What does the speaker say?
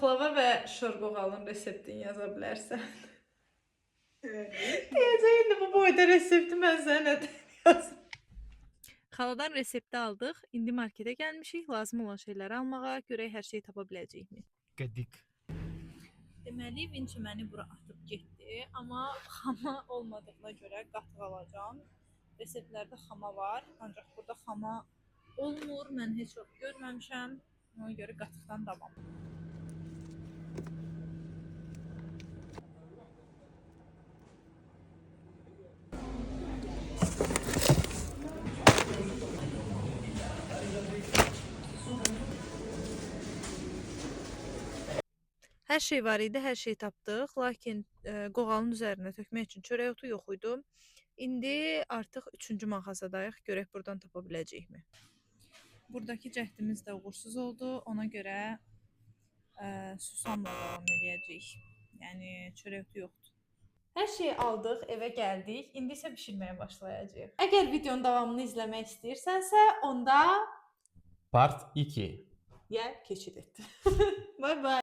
Baklava və şorqoğalın reseptini yaza bilərsən. Evet. Deyəcək, indi bu boyda resepti mən sənə nədən yazım? Xaladan resepti aldıq. İndi marketə gəlmişik. Lazım olan şeyləri almağa. Görək hər şeyi tapa biləcəyikmi? Qədik. Deməli, Vinçi məni bura atıb getdi. Amma xama olmadığına görə qatıq alacağam. Reseptlərdə xama var. Ancaq burada xama olmur. Mən heç vaxt görməmişəm. Ona görə qatıqdan davam. Hər şey var idi, hər şeyi tapdıq. Lakin qoğalın üzərinə tökmək üçün çörək otu yox idi. İndi artıq 3-cü mağazadayıq. Görək buradan tapa biləcəyikmi? Buradakı cəhdimiz də uğursuz oldu. Ona görə susamla davam edəcəyik. Yəni çörək otu yoxdur. Hər şeyi aldıq, evə gəldik. İndi isə bişirməyə başlayacağıq. Əgər videonun davamını izləmək istəyirsənsə, onda Part 2. yə keçid et. Bye bye.